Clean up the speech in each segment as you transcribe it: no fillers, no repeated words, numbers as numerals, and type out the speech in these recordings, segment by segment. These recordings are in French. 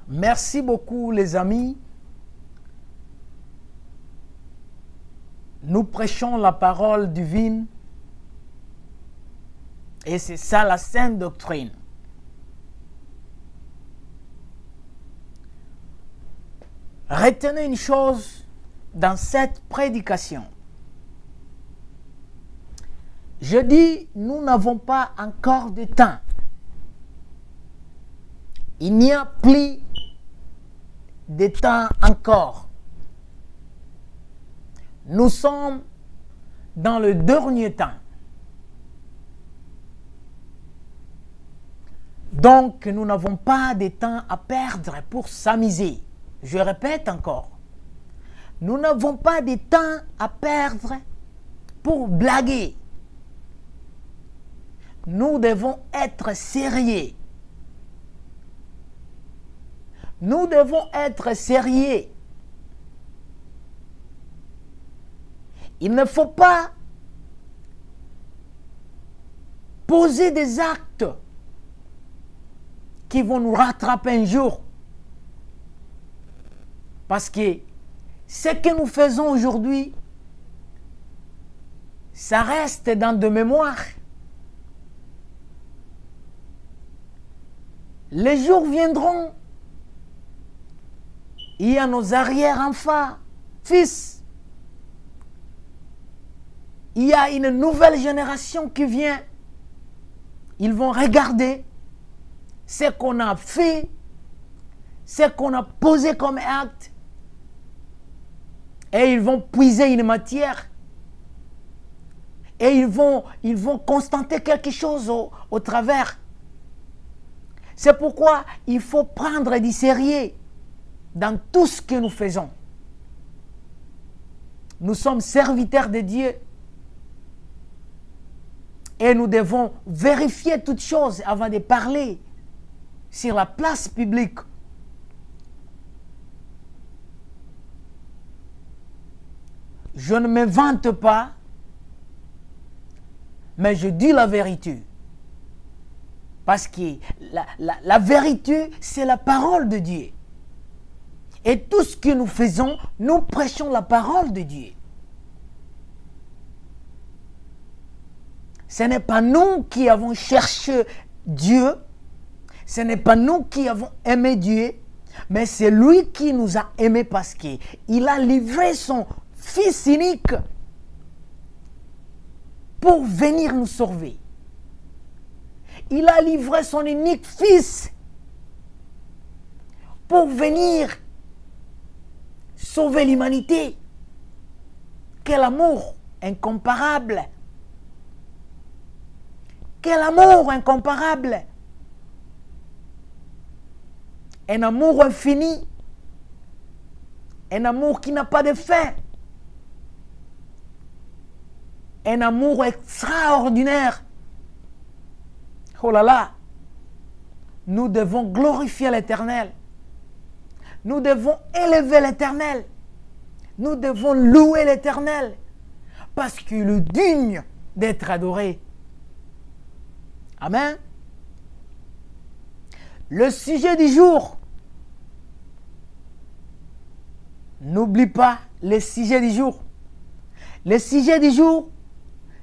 Merci beaucoup les amis. Nous prêchons la parole divine et c'est ça la sainte doctrine. Retenez une chose dans cette prédication. Je dis, nous n'avons pas encore de temps. Il n'y a plus de temps encore. Nous sommes dans le dernier temps. Donc, nous n'avons pas de temps à perdre pour s'amuser. Je répète encore. Nous n'avons pas de temps à perdre pour blaguer. Nous devons être sérieux. Nous devons être sérieux. Il ne faut pas poser des actes qui vont nous rattraper un jour. Parce que ce que nous faisons aujourd'hui, ça reste dans de mémoire. Les jours viendront. Il y a nos arrière-enfants, fils. Il y a une nouvelle génération qui vient. Ils vont regarder ce qu'on a fait, ce qu'on a posé comme acte. Et ils vont puiser une matière. Et ils vont constater quelque chose au travers. C'est pourquoi il faut prendre du sérieux dans tout ce que nous faisons. Nous sommes serviteurs de Dieu. Et nous devons vérifier toutes choses avant de parler sur la place publique. Je ne me vante pas, mais je dis la vérité. Parce que la vérité, c'est la parole de Dieu. Et tout ce que nous faisons, nous prêchons la parole de Dieu. Ce n'est pas nous qui avons cherché Dieu, ce n'est pas nous qui avons aimé Dieu, mais c'est lui qui nous a aimés parce qu'il a livré son Fils unique pour venir nous sauver. Il a livré son unique Fils pour venir sauver l'humanité. Quel amour incomparable! Quel amour incomparable! Un amour infini. Un amour qui n'a pas de fin. Un amour extraordinaire. Oh là là! Nous devons glorifier l'Éternel. Nous devons élever l'Éternel. Nous devons louer l'Éternel. Parce qu'il est digne d'être adoré. Amen. Le sujet du jour. N'oublie pas le sujet du jour. Le sujet du jour,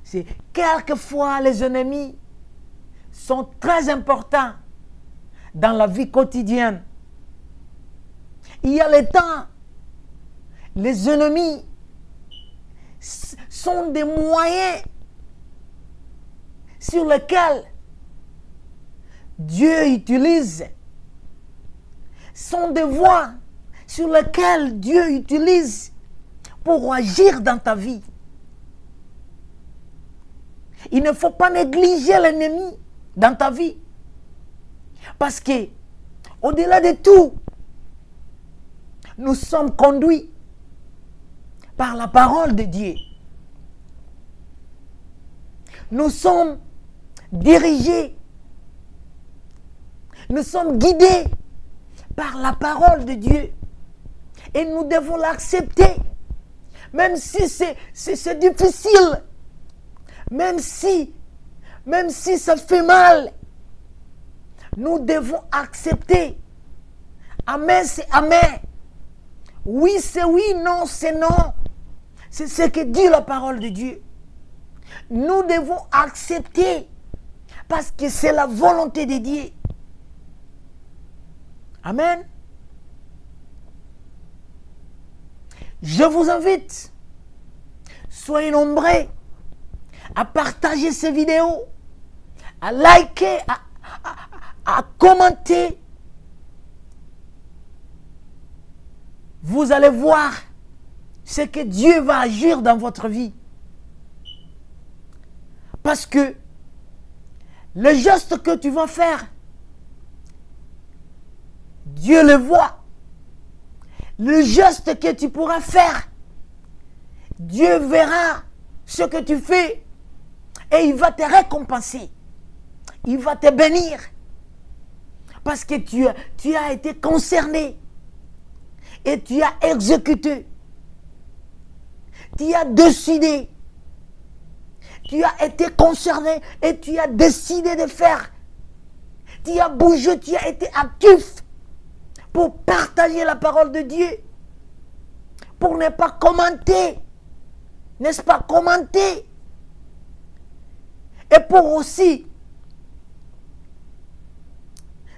c'est quelquefois les ennemis sont très importants dans la vie quotidienne. Il y a le temps, les ennemis sont des moyens sur lesquels Dieu utilise, sont des voies sur lesquelles Dieu utilise pour agir dans ta vie. Il ne faut pas négliger l'ennemi dans ta vie. Parce que, au-delà de tout, nous sommes conduits par la parole de Dieu. Nous sommes dirigés. Nous sommes guidés par la parole de Dieu. Et nous devons l'accepter. Même si c'est difficile. Même si ça fait mal. Nous devons accepter Amen, c'est amen. Oui, c'est oui, non, c'est non. C'est ce que dit la parole de Dieu. Nous devons accepter parce que c'est la volonté de Dieu. Amen. Je vous invite, soyez nombreux à partager ces vidéos, à liker, à commenter. Vous allez voir ce que Dieu va agir dans votre vie. Parce que le geste que tu vas faire, Dieu le voit. Le geste que tu pourras faire, Dieu verra ce que tu fais et il va te récompenser. Il va te bénir. Parce que tu as été concerné et tu as exécuté. Tu as décidé. Tu as été concerné et tu as décidé de faire. Tu as bougé, tu as été actif pour partager la parole de Dieu. Pour ne pas commenter. N'est-ce pas? Commenter. Et pour aussi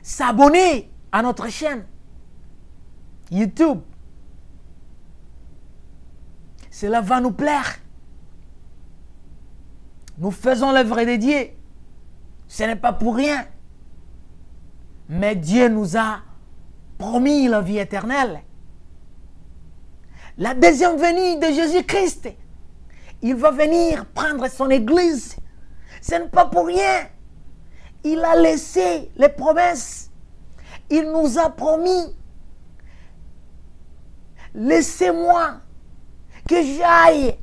s'abonner à notre chaîne YouTube. Cela va nous plaire. Nous faisons l'œuvre de Dieu. Ce n'est pas pour rien. Mais Dieu nous a promis la vie éternelle. La deuxième venue de Jésus-Christ. Il va venir prendre son église. Ce n'est pas pour rien. Il a laissé les promesses. Il nous a promis. Laissez-moi que j'aille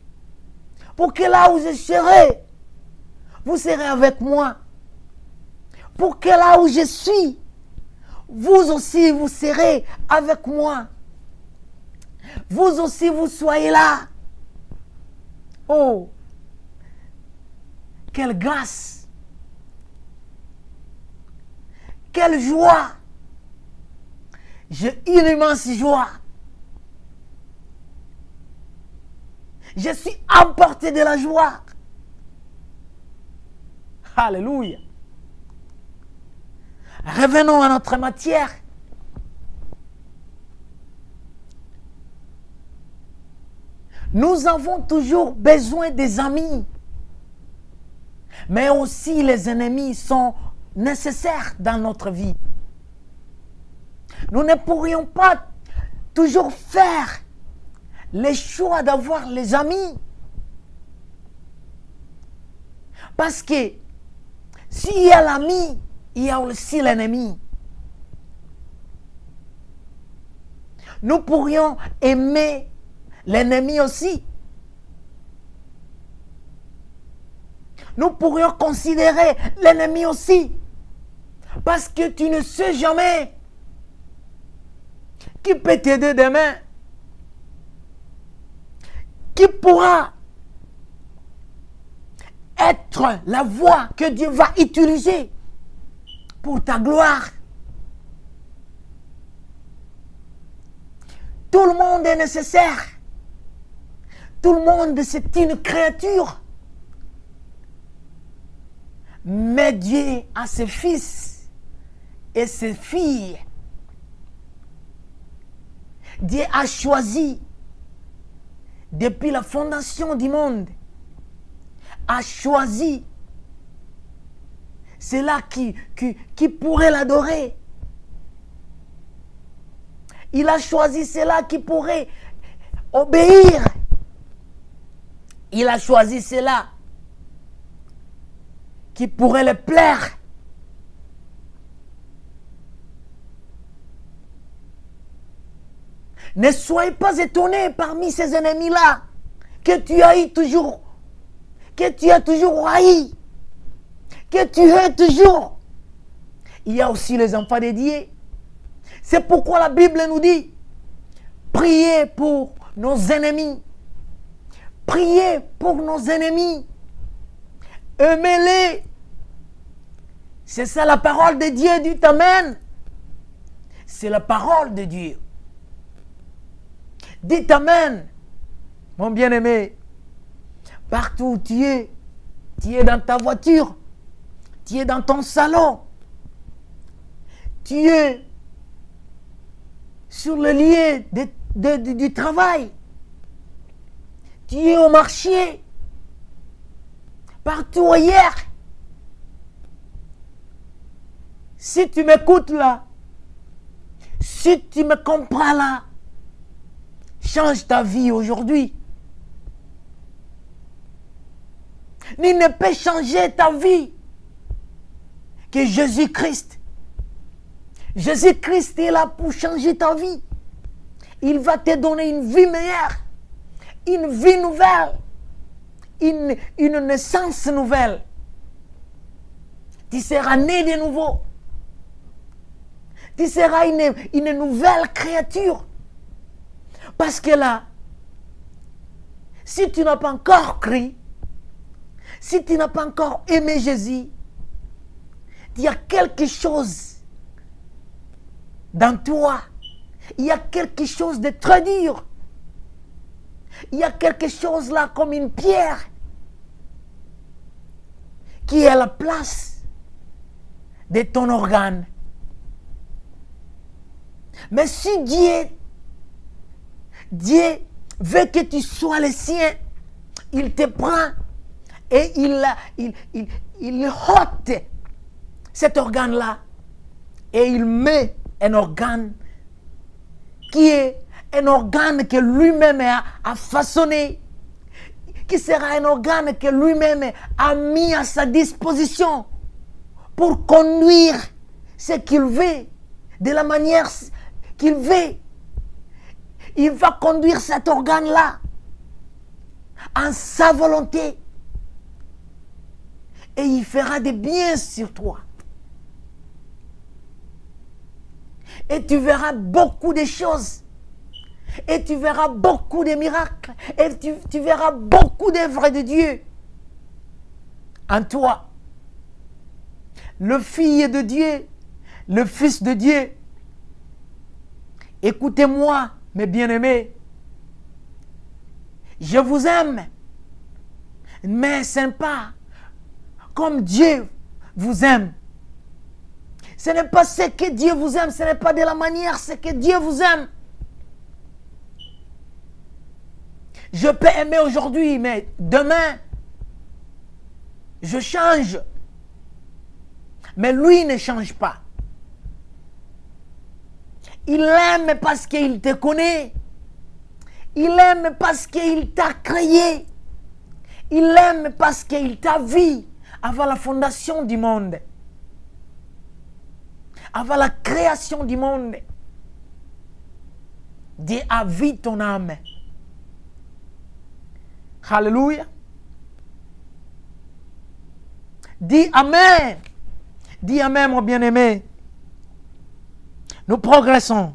pour que là où je serai, vous serez avec moi. Pour que là où je suis, vous aussi vous serez avec moi. Vous aussi vous soyez là. Oh, quelle grâce. Quelle joie. J'ai une immense joie. Je suis emporté de la joie. Alléluia. Revenons à notre matière. Nous avons toujours besoin des amis. Mais aussi les ennemis sont nécessaires dans notre vie. Nous ne pourrions pas toujours faire le choix d'avoir les amis. Parce que s'il y a l'ami, il y a aussi l'ennemi. Nous pourrions aimer l'ennemi aussi. Nous pourrions considérer l'ennemi aussi. Parce que tu ne sais jamais qui peut t'aider demain. Qui pourra être la voie que Dieu va utiliser pour ta gloire. Tout le monde est nécessaire. Tout le monde, c'est une créature. Mais Dieu a ses fils et ses filles. Dieu a choisi, depuis la fondation du monde, a choisi ceux-là qui pourraient l'adorer. Il a choisi ceux-là qui pourraient obéir. Il a choisi ceux-là qui pourraient le plaire. Ne soyez pas étonnés parmi ces ennemis-là que tu as eu toujours, que tu as toujours haï, que tu hais toujours. Il y a aussi les enfants de Dieu. C'est pourquoi la Bible nous dit, priez pour nos ennemis. Priez pour nos ennemis. Aimez-les. C'est ça la parole de Dieu dit amen. c'est la parole de Dieu. Dites Amen, mon bien-aimé. Partout où tu es dans ta voiture, tu es dans ton salon, tu es sur le lieu du travail, tu es au marché, partout ailleurs. Si tu m'écoutes là, si tu me comprends là, change ta vie aujourd'hui. Nul ne peut changer ta vie que Jésus-Christ. Jésus-Christ est là pour changer ta vie. Il va te donner une vie meilleure, une vie nouvelle, une naissance nouvelle. Tu seras né de nouveau. Tu seras une nouvelle créature. Parce que là, si tu n'as pas encore cru, si tu n'as pas encore aimé Jésus, il y a quelque chose dans toi. Il y a quelque chose de très dur. Il y a quelque chose là comme une pierre qui est à la place de ton organe. Mais si Dieu veut que tu sois le sien, il te prend et il ôte cet organe-là et il met un organe qui est un organe que lui-même a façonné, qui sera un organe que lui-même a mis à sa disposition pour conduire ce qu'il veut, de la manière qu'il veut. Il va conduire cet organe-là en sa volonté. Et il fera des biens sur toi. Et tu verras beaucoup de choses. Et tu verras beaucoup de miracles. Et tu verras beaucoup d'œuvres de Dieu en toi. Le Fils de Dieu, le Fils de Dieu. Écoutez-moi, mes bien-aimés. Je vous aime. Mais ce n'est pas comme Dieu vous aime. Ce n'est pas ce que Dieu vous aime. Ce n'est pas de la manière ce que Dieu vous aime. Je peux aimer aujourd'hui, mais demain, je change. Mais lui ne change pas. Il aime parce qu'il te connaît. Il aime parce qu'il t'a créé. Il aime parce qu'il t'a vu avant la fondation du monde. Avant la création du monde. Dieu a vu ton âme. Alléluia. Dis Amen. Dis Amen, mon bien-aimé. Nous progressons.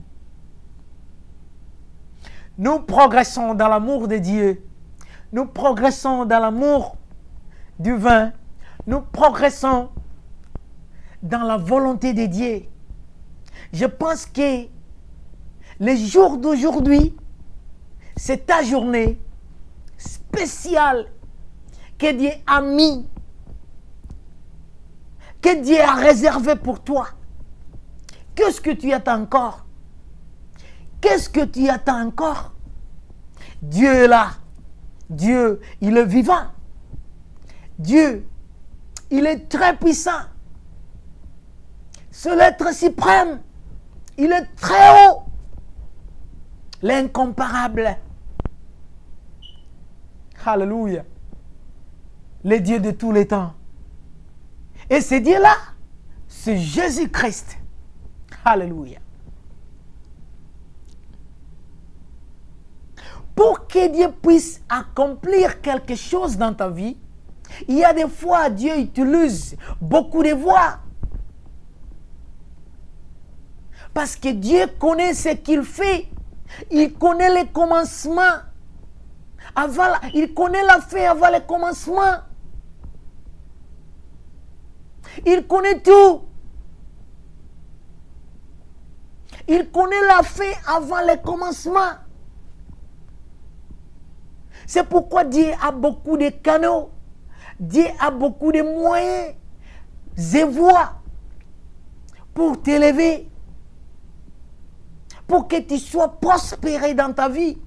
Nous progressons dans l'amour de Dieu. Nous progressons dans l'amour du vin. Nous progressons dans la volonté de Dieu. Je pense que le jour d'aujourd'hui, c'est ta journée spéciale que Dieu a mis, que Dieu a réservé pour toi. Qu'est-ce que tu attends encore? Qu'est-ce que tu attends encore? Dieu est là. Dieu, il est vivant. Dieu, il est très puissant. C'est l'être suprême. Il est très haut. L'incomparable. Alléluia. Le Dieu de tous les temps. Et ce Dieu-là, c'est Jésus-Christ. Alléluia. Pour que Dieu puisse accomplir quelque chose dans ta vie, il y a des fois, Dieu utilise beaucoup de voix. Parce que Dieu connaît ce qu'il fait. Il connaît les commencements. Il connaît la fin avant le commencement. Il connaît tout. Il connaît la fin avant le commencement. C'est pourquoi Dieu a beaucoup de canaux. Dieu a beaucoup de moyens et voies pour t'élever. Pour que tu sois prospéré dans ta vie.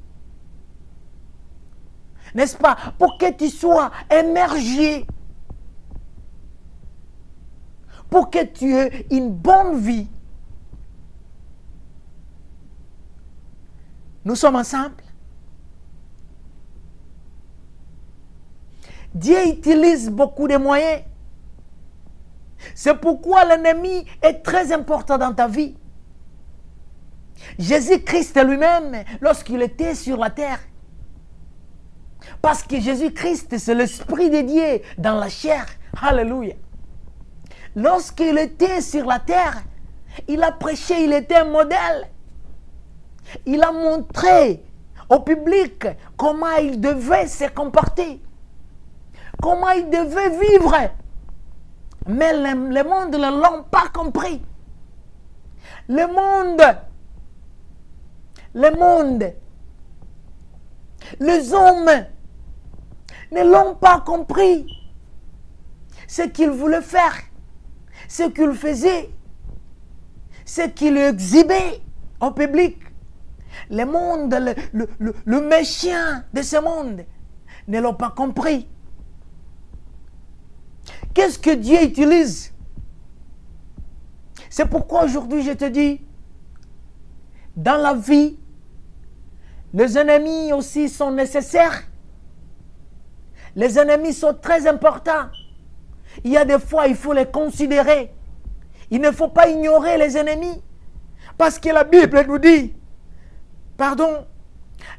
N'est-ce pas? Pour que tu sois émergé. Pour que tu aies une bonne vie. Nous sommes ensemble. Dieu utilise beaucoup de moyens. C'est pourquoi l'ennemi est très important dans ta vie. Jésus-Christ lui-même, lorsqu'il était sur la terre, parce que Jésus-Christ, c'est l'Esprit de Dieu dans la chair. Alléluia. Lorsqu'il était sur la terre, il a prêché, il était un modèle. Il a montré au public comment il devait se comporter, comment il devait vivre. Mais le monde ne l'a pas compris. Le monde, les hommes ne l'ont pas compris. Ce qu'il voulait faire, ce qu'il faisait, ce qu'il exhibait au public. Le monde, le méchant de ce monde ne l'ont pas compris. Qu'est-ce que Dieu utilise? C'est pourquoi aujourd'hui je te dis, dans la vie, les ennemis aussi sont nécessaires. Les ennemis sont très importants. Il y a des fois, il faut les considérer. Il ne faut pas ignorer les ennemis. Parce que la Bible nous dit,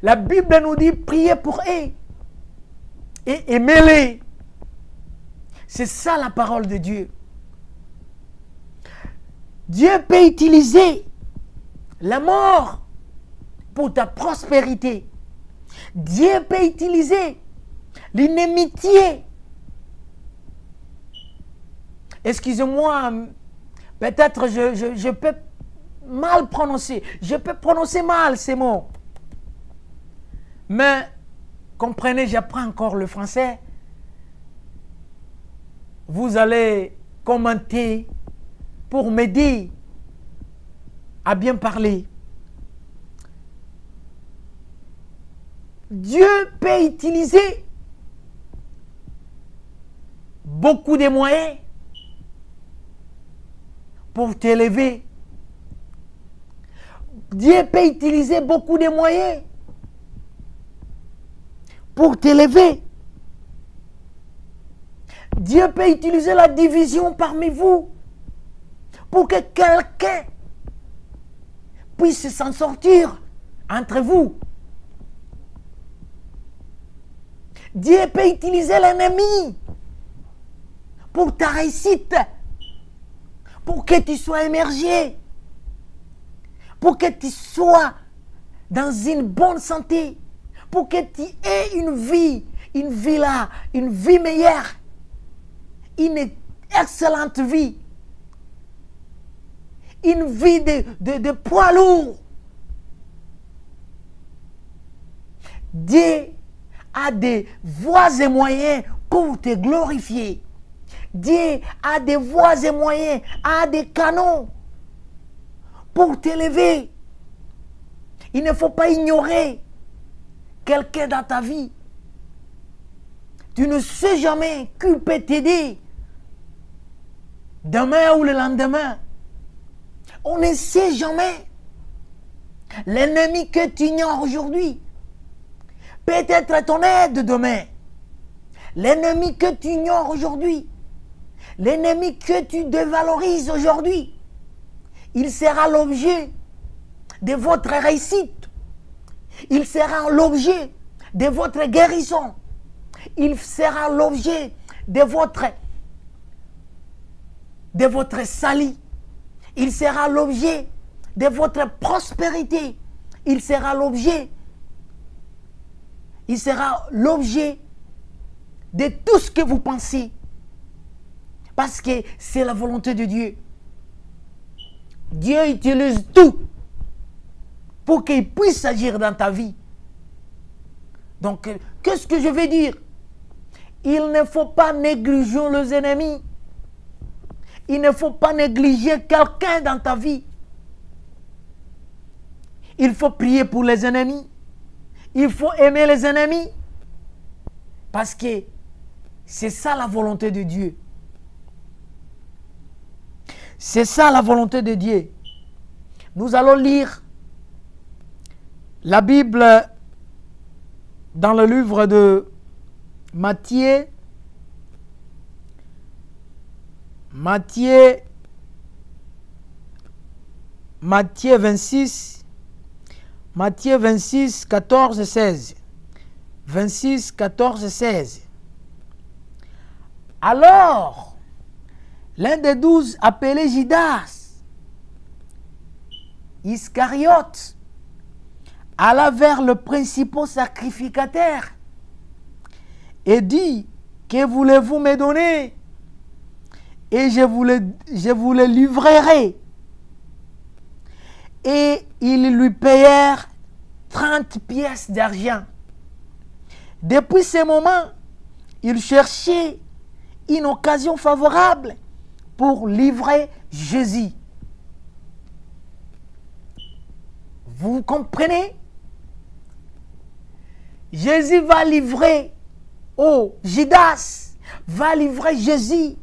la Bible nous dit, priez pour eux et aimez-les. C'est ça la parole de Dieu. Dieu peut utiliser la mort pour ta prospérité. Dieu peut utiliser l'inimitié. Excusez-moi, peut-être je peux mal prononcer. Je peux prononcer mal ces mots. Mais, comprenez, j'apprends encore le français. Vous allez commenter pour m'aider à bien parler. Dieu peut utiliser beaucoup de moyens pour t'élever. Dieu peut utiliser beaucoup de moyens pour t'élever. Dieu peut utiliser la division parmi vous pour que quelqu'un puisse s'en sortir entre vous. Dieu peut utiliser l'ennemi pour ta réussite, pour que tu sois émergé, pour que tu sois dans une bonne santé, pour que tu aies une vie meilleure, une excellente vie, une vie de poids lourd. Dieu a des voies et moyens pour te glorifier. Dieu a des voies et moyens, a des canaux pour t'élever. Il ne faut pas ignorer quelqu'un dans ta vie. Tu ne sais jamais qui peut t'aider demain ou le lendemain. On ne sait jamais. L'ennemi que tu ignores aujourd'hui peut être ton aide demain. L'ennemi que tu ignores aujourd'hui, l'ennemi que tu dévalorises aujourd'hui, il sera l'objet de votre réussite. Il sera l'objet de votre guérison. Il sera l'objet de votre salut. Il sera l'objet de votre prospérité. Il sera l'objet de tout ce que vous pensez. Parce que c'est la volonté de Dieu. Dieu utilise tout pour qu'il puisse agir dans ta vie. Donc, qu'est-ce que je veux dire? Il ne faut pas négliger les ennemis. Il ne faut pas négliger quelqu'un dans ta vie. Il faut prier pour les ennemis. Il faut aimer les ennemis. Parce que c'est ça la volonté de Dieu. C'est ça la volonté de Dieu. Nous allons lire la Bible dans le livre de Matthieu. Matthieu 26. Matthieu 26, 14, 16. 26, 14, 16. Alors, l'un des 12, appelé Judas Iscariote, alla vers le principal sacrificateur et dit: que voulez-vous me donner? Et je vous le livrerai. Et ils lui payèrent 30 pièces d'argent. Depuis ce moment, il cherchait une occasion favorable pour livrer Jésus. Vous comprenez? Jésus va livrer, Judas va livrer Jésus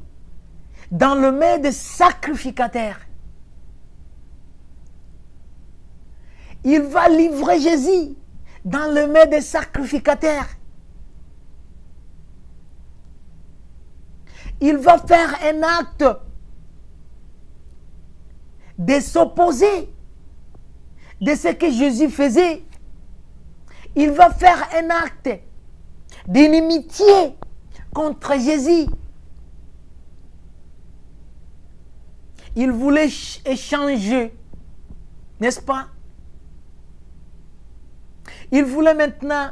dans le main des sacrificateurs. Il va livrer Jésus dans le main des sacrificateurs. Il va faire un acte de s'opposer de ce que Jésus faisait. Il va faire un acte d'inimitié contre Jésus. Il voulait échanger, n'est-ce pas? Il voulait maintenant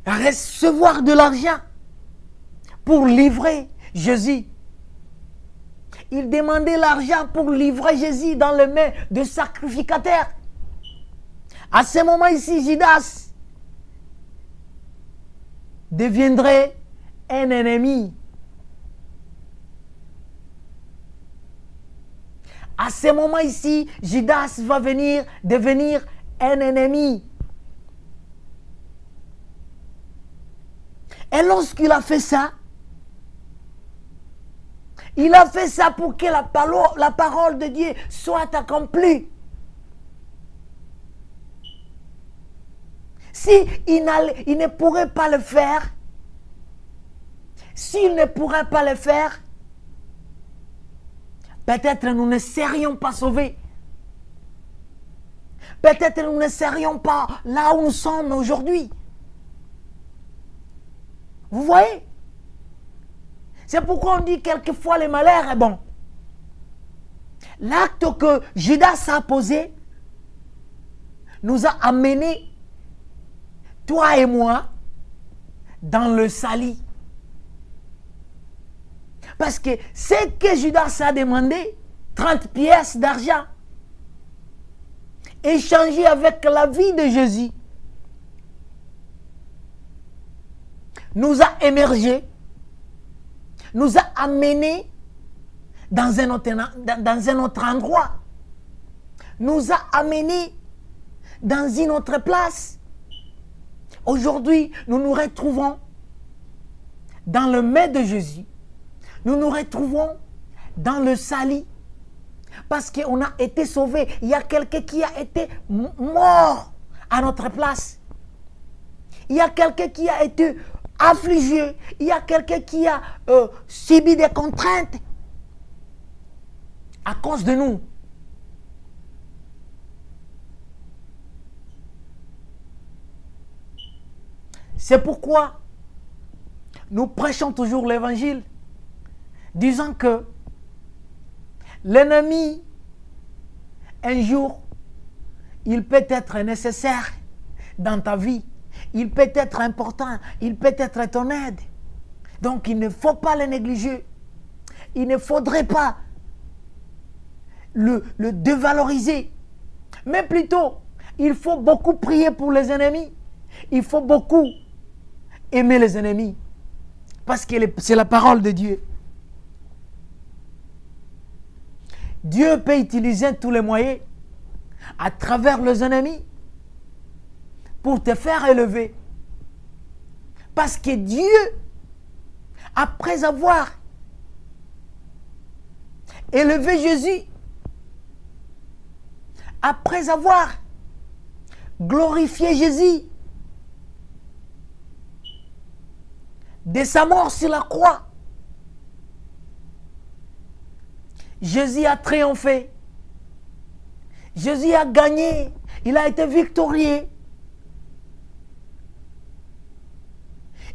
recevoir de l'argent pour livrer Jésus. Il demandait l'argent pour livrer Jésus dans les mains de sacrificateurs. À ce moment ici, Judas deviendrait un ennemi. À ce moment ici, Judas va devenir un ennemi. Et lorsqu'il a fait ça, il a fait ça pour que la parole de Dieu soit accomplie. S'il ne pourrait pas le faire, s'il ne pourrait pas le faire, peut-être nous ne serions pas sauvés. Peut-être nous ne serions pas là où nous sommes aujourd'hui. Vous voyez? C'est pourquoi on dit quelquefois le malheur est bon. L'acte que Judas a posé nous a amenés, toi et moi, dans le salut. Parce que ce que Judas a demandé, 30 pièces d'argent, échangé avec la vie de Jésus, nous a émergés, nous a amenés dans un autre endroit, nous a amenés dans une autre place. Aujourd'hui, nous nous retrouvons dans le main de Jésus. Nous nous retrouvons dans le salut parce qu'on a été sauvés. Il y a quelqu'un qui a été mort à notre place. Il y a quelqu'un qui a été affligé. Il y a quelqu'un qui a subi des contraintes à cause de nous. C'est pourquoi nous prêchons toujours l'évangile, disant que l'ennemi, un jour, il peut être nécessaire dans ta vie. Il peut être important, il peut être ton aide. Donc il ne faut pas le négliger. Il ne faudrait pas le dévaloriser. Mais plutôt, il faut beaucoup prier pour les ennemis. Il faut beaucoup aimer les ennemis. Parce que c'est la parole de Dieu. Dieu peut utiliser tous les moyens à travers les ennemis pour te faire élever. Parce que Dieu, après avoir élevé Jésus, après avoir glorifié Jésus de sa mort sur la croix, Jésus a triomphé. Jésus a gagné. Il a été victorieux.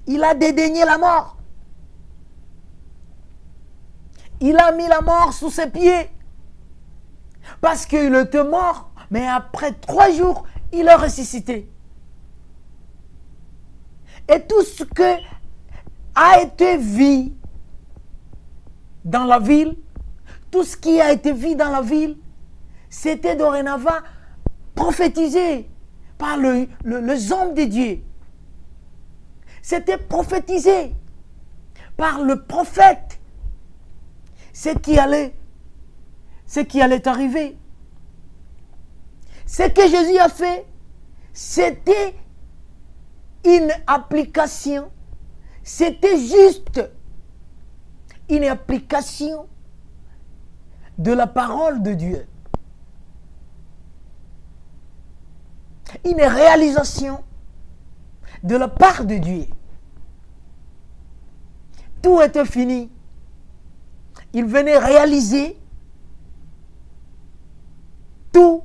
Il a dédaigné la mort. Il a mis la mort sous ses pieds. Parce qu'il était mort, mais après 3 jours, il a ressuscité. Et tout ce que a été vu dans la ville, tout ce qui a été vu dans la ville, c'était dorénavant prophétisé par les hommes de Dieu. C'était prophétisé par le prophète. Ce qui allait arriver. Ce que Jésus a fait, c'était une application. C'était juste une application de la parole de Dieu. Une réalisation de la part de Dieu. Tout était fini. Il venait réaliser tout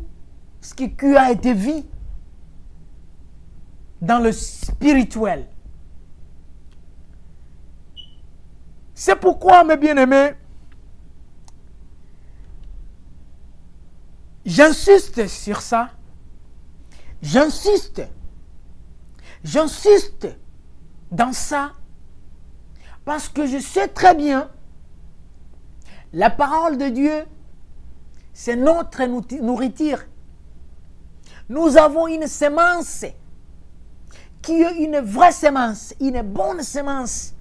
ce qui a été vu dans le spirituel. C'est pourquoi, mes bien-aimés, j'insiste sur ça. J'insiste dans ça parce que je sais très bien la parole de Dieu, c'est notre nourriture. Nous avons une semence qui est une vraie semence, une bonne semence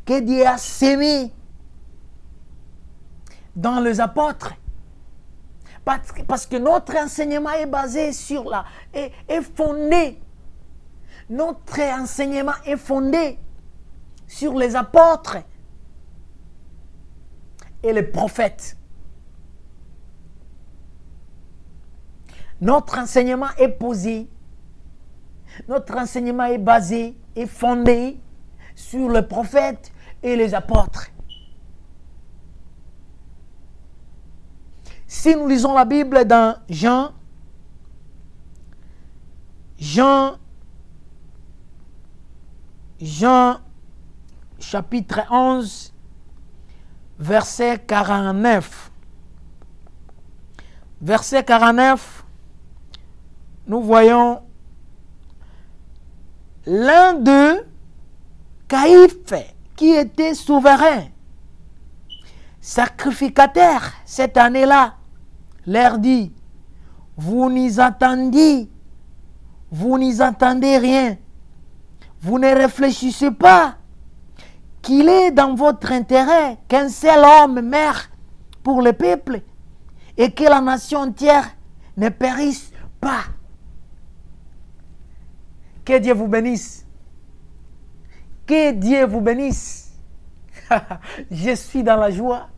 que Dieu a sémée dans les apôtres. Parce que notre enseignement est basé sur est fondé. Notre enseignement est fondé sur les apôtres et les prophètes. Notre enseignement est posé. Notre enseignement est basé, est fondé sur les prophètes et les apôtres. Si nous lisons la Bible dans Jean chapitre 11, verset 49. Verset 49, nous voyons l'un d'eux, Caïphe, qui était souverain, sacrificateur cette année-là, leur dit, vous n'y attendez rien. Vous ne réfléchissez pas qu'il est dans votre intérêt qu'un seul homme meure pour le peuple et que la nation entière ne périsse pas. Que Dieu vous bénisse. Que Dieu vous bénisse. Je suis dans la joie.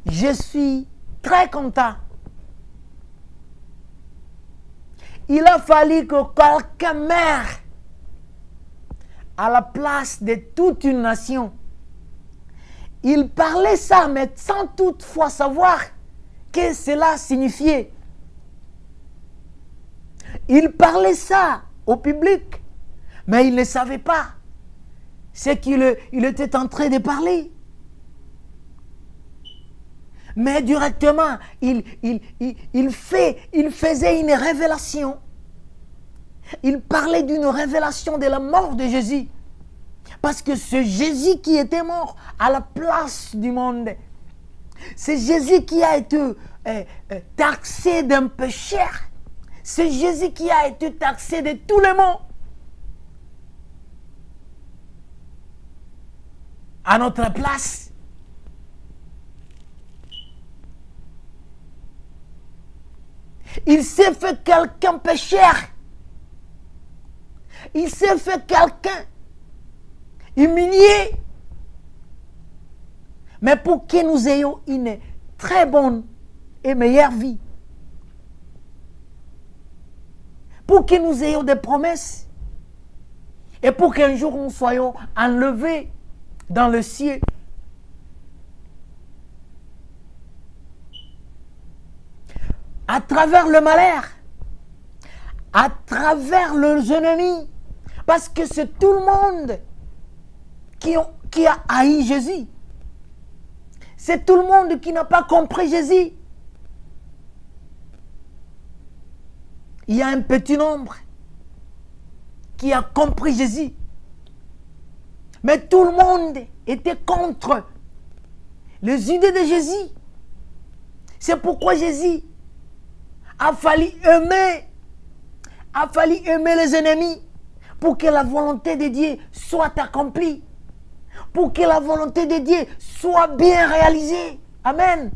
Je suis très content. Il a fallu que quelqu'un meure à la place de toute une nation. Il parlait ça, mais sans toutefois savoir que cela signifiait. Il parlait ça au public, mais il ne savait pas ce qu'il était en train de parler. Mais directement, il faisait une révélation. Il parlait d'une révélation de la mort de Jésus. Parce que ce Jésus qui était mort à la place du monde, C'est Jésus qui a été taxé d'un pécheur. C'est Jésus qui a été taxé de tous les maux. À notre place. Il s'est fait quelqu'un pécheur. Il s'est fait quelqu'un humilié. Mais pour que nous ayons une très bonne et meilleure vie. Pour que nous ayons des promesses. Et pour qu'un jour nous soyons enlevés dans le ciel. À travers le malheur. À travers les ennemis. Parce que c'est tout le monde qui a haï Jésus. C'est tout le monde qui n'a pas compris Jésus. Il y a un petit nombre qui a compris Jésus. Mais tout le monde était contre les idées de Jésus. C'est pourquoi Jésus a fallu aimer les ennemis pour que la volonté de Dieu soit accomplie. Pour que la volonté de Dieu soit bien réalisée. Amen.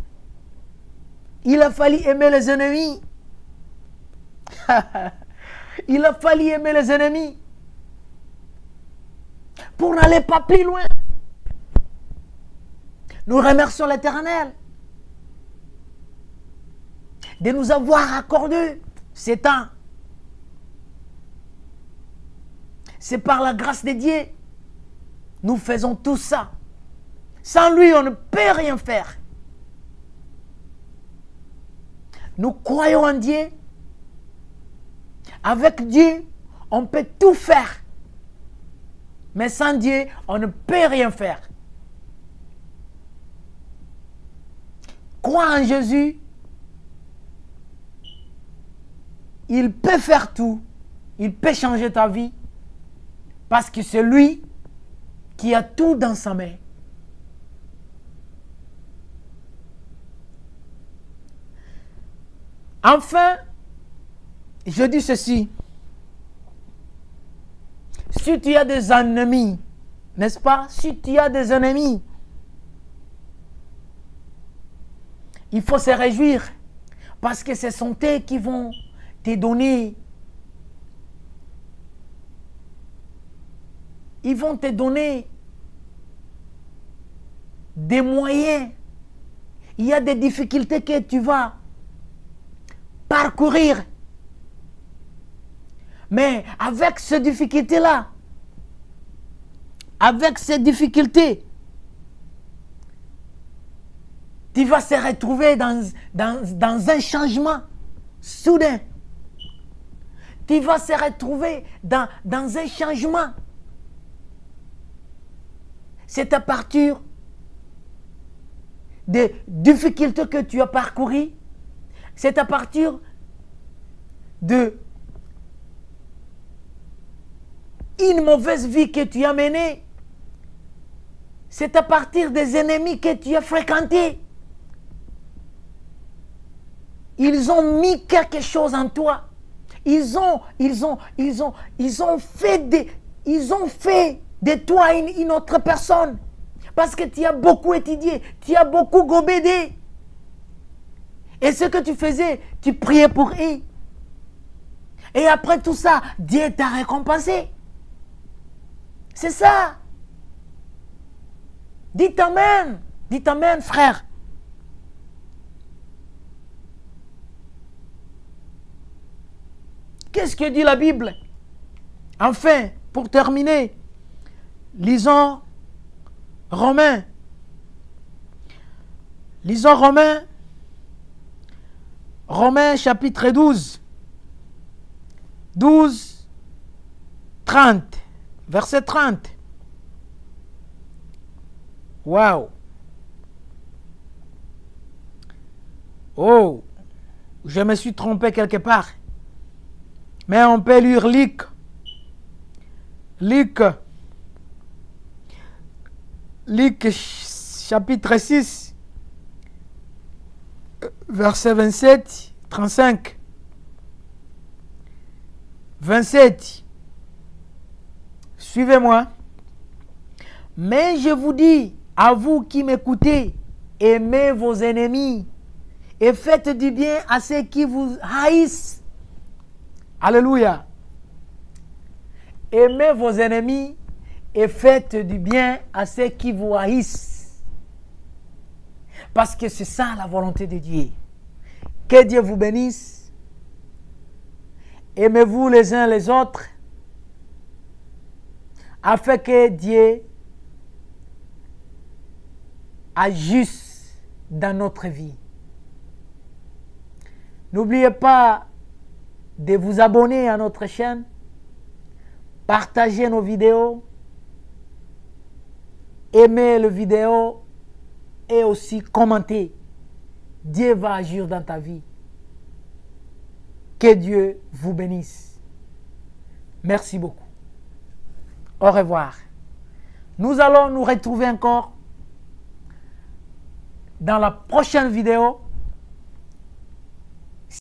Il a fallu aimer les ennemis. Il a fallu aimer les ennemis. Pour n'aller pas plus loin. Nous remercions l'Éternel de nous avoir accordé ces temps. C'est par la grâce de Dieu. Nous faisons tout ça. Sans lui, on ne peut rien faire. Nous croyons en Dieu. Avec Dieu, on peut tout faire. Mais sans Dieu, on ne peut rien faire. Crois en Jésus. Il peut faire tout. Il peut changer ta vie. Parce que c'est lui qui a tout dans sa main. Enfin, je dis ceci. Si tu as des ennemis, n'est-ce pas? Si tu as des ennemis, il faut se réjouir. Parce que ce sont eux qui vont te donner. Ils vont te donner des moyens. Il y a des difficultés que tu vas parcourir. Mais avec ces difficultés-là, tu vas se retrouver dans un changement soudain. Tu vas se retrouver dans un changement. C'est à partir des difficultés que tu as parcourues. C'est à partir de une mauvaise vie que tu as menée. C'est à partir des ennemis que tu as fréquentés. Ils ont mis quelque chose en toi. Ils ont fait de toi une autre personne. Parce que tu as beaucoup étudié, tu as beaucoup gobédé. Et ce que tu faisais, tu priais pour eux. Et après tout ça, Dieu t'a récompensé. C'est ça. Dites Amen. Dites Amen, frère. Qu'est-ce que dit la Bible? Enfin, pour terminer, lisons Romains. Lisons Romains chapitre 12. 12, 30. Verset 30. Waouh. Oh, je me suis trompé quelque part. Mais on peut lire Luc chapitre 6, verset 27, 35. 27. Suivez-moi. Mais je vous dis, à vous qui m'écoutez, aimez vos ennemis et faites du bien à ceux qui vous haïssent. Alléluia. Aimez vos ennemis et faites du bien à ceux qui vous haïssent. Parce que c'est ça la volonté de Dieu. Que Dieu vous bénisse. Aimez-vous les uns les autres afin que Dieu agisse dans notre vie. N'oubliez pas de vous abonner à notre chaîne, partager nos vidéos, aimer les vidéos et aussi commenter. Dieu va agir dans ta vie. Que Dieu vous bénisse. Merci beaucoup. Au revoir. Nous allons nous retrouver encore dans la prochaine vidéo